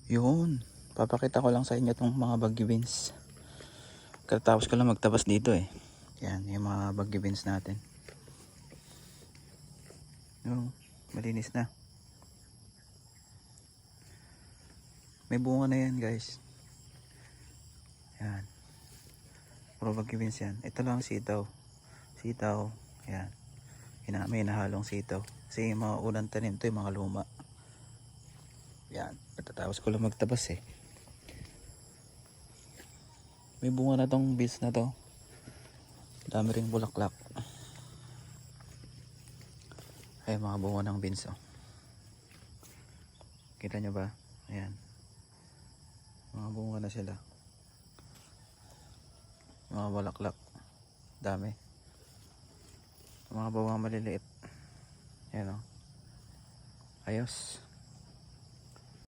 Yun, papakita ko lang sa inyo itong mga baggy beans. Katapos ko lang magtabas dito eh. Yan, yung mga baggy beans natin. Yung, malinis na. May bunga na yan guys. Yan. Puro baggy beans yan. Ito lang sitaw. Sitaw. Yan. May nahalong sitaw. Kasi yung mga unang tanim to yung mga luma. Yan. Katapos ko lang magtabas eh. May bunga na tong beans na to. Dami ring bulaklak. Ay mga bunga ng beans oh. Kita nyo ba? Ayan. Mga bunga na sila. Mga bulaklak. Dami. Mga bunga maliliit. Ayan oh. Ayos.